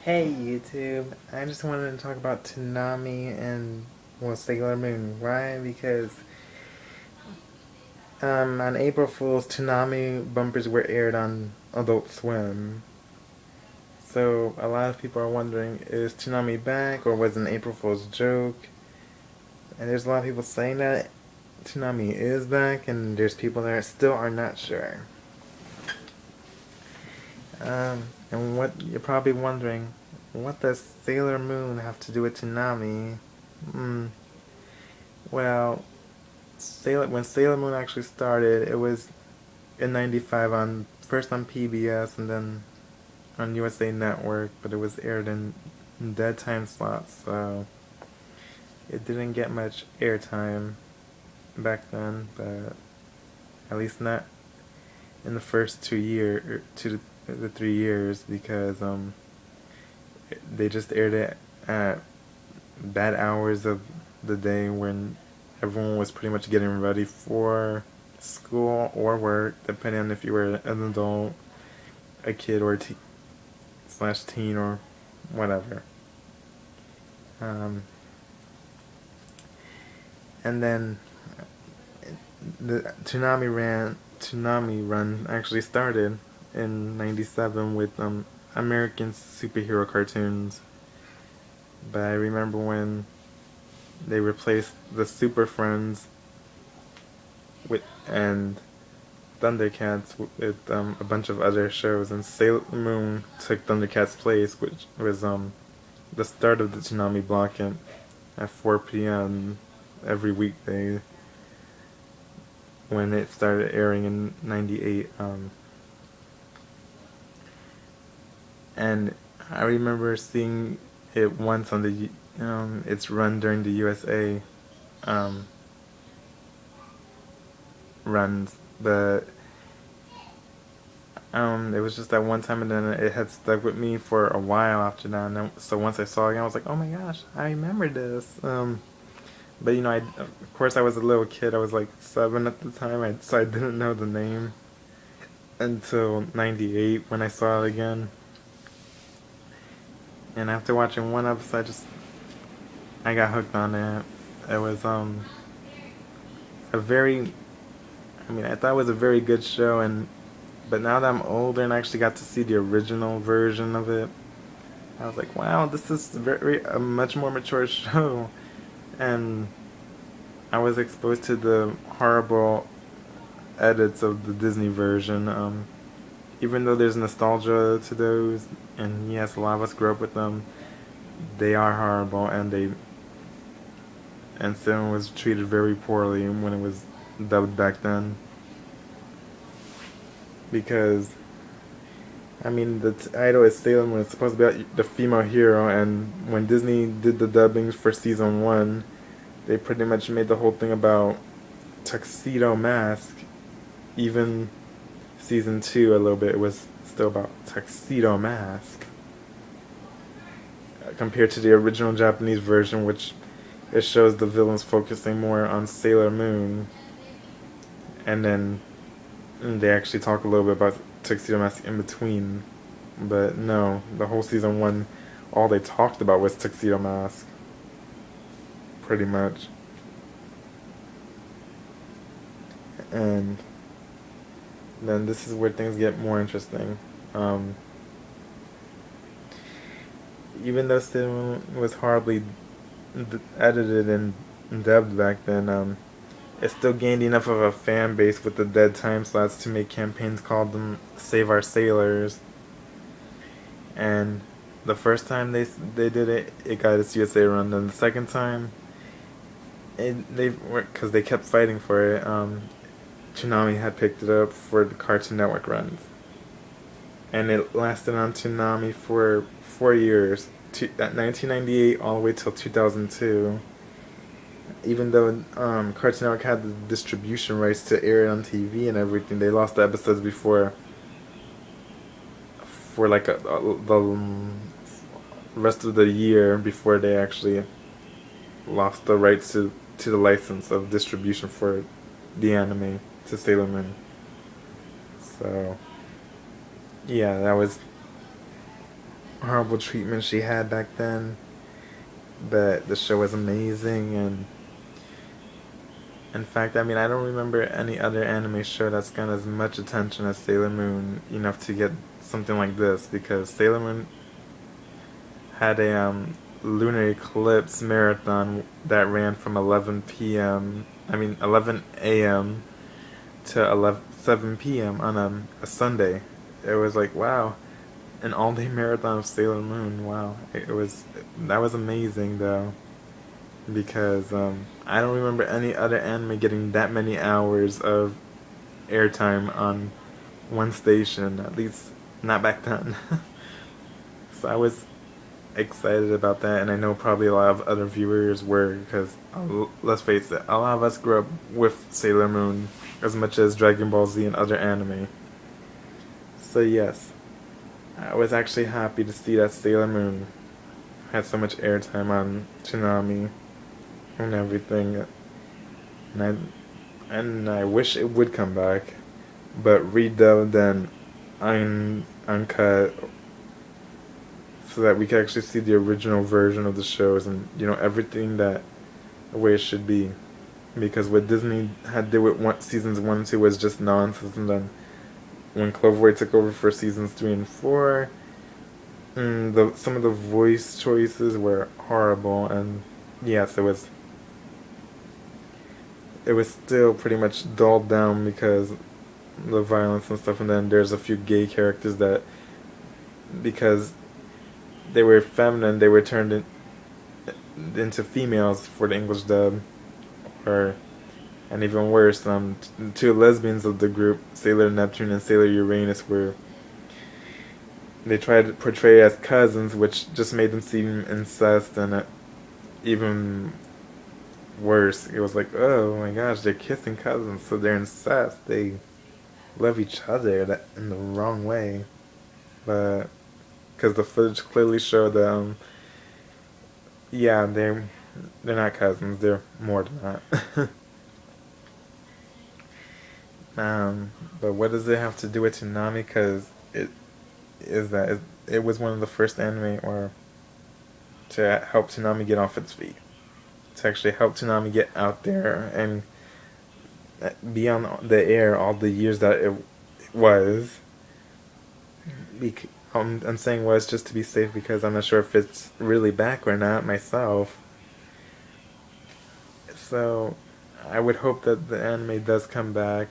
Hey YouTube, I just wanted to talk about Toonami and Sailor Moon. Why? Because on April Fool's, Toonami bumpers were aired on Adult Swim. So a lot of people are wondering, is Toonami back or was it an April Fool's joke? And there's a lot of people saying that Toonami is back, and there's people that still are not sure. And what you're probably wondering, what does Sailor Moon have to do with Toonami? Hmm. Well, when Sailor Moon actually started, it was in '95 on first on PBS and then on USA Network, but it was aired in dead time slots, so it didn't get much airtime back then. But at least not in the first 2 year, 2 to 3 years, because they just aired it at bad hours of the day when everyone was pretty much getting ready for school or work, depending on if you were an adult, a kid, or slash teen or whatever. Um, and then the Toonami run actually started in '97 with American superhero cartoons. But I remember when they replaced the Super Friends with and Thundercats with a bunch of other shows, and Sailor Moon took Thundercats' place, which was the start of the Toonami block at 4 p.m. every weekday when it started airing in '98. And I remember seeing it once on the its run during the USA um, runs, but it was just that one time, and then it had stuck with me for a while after that. And then, so once I saw it again, I was like, "Oh my gosh, I remember this." But of course, I was a little kid. I was like 7 at the time, so I didn't know the name until '98 when I saw it again. And after watching one episode, I got hooked on it. It was a very, I thought it was a very good show, but now that I'm older and I actually got to see the original version of it, I was like, wow, this is a much more mature show. And I was exposed to the horrible edits of the Disney version. Even though there's nostalgia to those, and yes, a lot of us grew up with them, they are horrible, and Seven was treated very poorly when it was dubbed back then. Because the title is Sailor Moon. It's supposed to be about the female hero, and when Disney did the dubbings for season one, they pretty much made the whole thing about Tuxedo Mask. Even season two, a little bit, it was still about Tuxedo Mask. Compared to the original Japanese version, which it shows the villains focusing more on Sailor Moon, and then they actually talk a little bit about Tuxedo Mask in between. But no, the whole season one, all they talked about was Tuxedo Mask. Pretty much. And then this is where things get more interesting. Even though Sailor was horribly edited and dubbed back then, it still gained enough of a fan base with the dead time slots to make campaigns called them Save Our Sailors. And the first time they did it, it got its USA run. Then the second time, because they kept fighting for it. Toonami had picked it up for the Cartoon Network runs, and it lasted on Toonami for 4 years, at 1998 all the way till 2002. Even though Cartoon Network had the distribution rights to air it on TV and everything, they lost the episodes before for like the rest of the year before they actually lost the rights to the license of distribution for the anime to Sailor Moon. So yeah, that was horrible treatment she had back then. But the show was amazing, and in fact, I mean, I don't remember any other anime show that's gotten as much attention as Sailor Moon enough to get something like this, because Sailor Moon had a lunar eclipse marathon that ran from 11 a.m. to 7 p.m. on a Sunday. It was like, wow, an all-day marathon of Sailor Moon. Wow, that was amazing though, because I don't remember any other anime getting that many hours of airtime on one station, at least not back then. So I was excited about that, and I know probably a lot of other viewers were, because let's face it, a lot of us grew up with Sailor Moon as much as Dragon Ball Z and other anime. So yes, I was actually happy to see that Sailor Moon had so much airtime on Toonami and everything, and I wish it would come back, but redubbed and uncut, so that we could actually see the original version of the shows and everything that the way it should be. Because what Disney had did with seasons 1 and 2 was just nonsense, and then when Cloverway took over for seasons 3 and 4, some of the voice choices were horrible, and yes, it was still pretty much dulled down because the violence and stuff, and then there's a few gay characters that, because they were feminine, they were turned into females for the English dub. And even worse, two lesbians of the group, Sailor Neptune and Sailor Uranus, they tried to portray as cousins, which just made them seem incest, and even worse, it was like, oh my gosh, they're kissing cousins, so they're incest. They love each other in the wrong way, but because the footage clearly showed that, yeah, they're not cousins. They're more than that. But what does it have to do with Toonami? Because it was one of the first anime or to help Toonami get off its feet, to actually help Toonami get out there and be on the air all the years that it was. I'm saying was just to be safe, because I'm not sure if it's really back or not myself. So I would hope that the anime does come back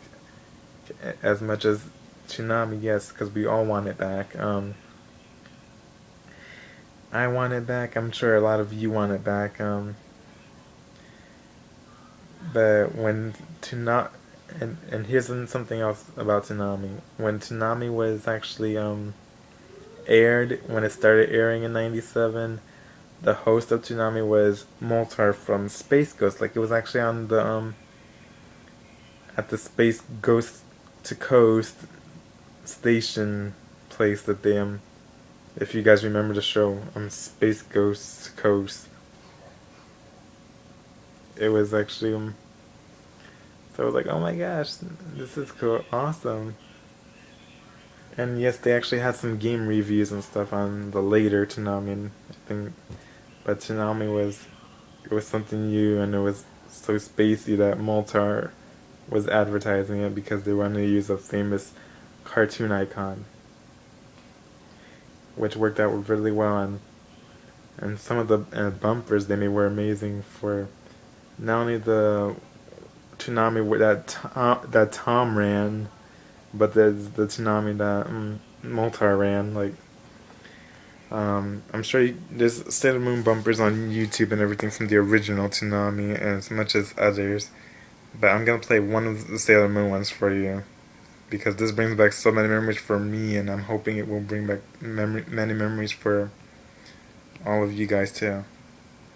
as much as Toonami, yes, because we all want it back. I want it back. I'm sure a lot of you want it back. But when Toonami, and here's something else about Toonami. When Toonami was actually aired, when it started airing in '97, the host of Toonami was Moltar from Space Ghost. Like, it was actually on the at the Space Ghost to Coast station place that they if you guys remember the show, Space Ghost to Coast. It was actually so I was like, oh my gosh, this is cool, awesome. And yes, they actually had some game reviews and stuff on the later Toonami, I think. But Toonami was something new, and it was so spacey that Moltar was advertising it because they wanted to use a famous cartoon icon, which worked out really well. And some of the bumpers they made were amazing for not only the Toonami that Tom ran, but the Toonami that Moltar ran. Like, I'm sure there's Sailor Moon bumpers on YouTube and everything from the original Toonami, as much as others. But I'm gonna play one of the Sailor Moon ones for you, because this brings back so many memories for me, and I'm hoping it will bring back many memories for all of you guys too.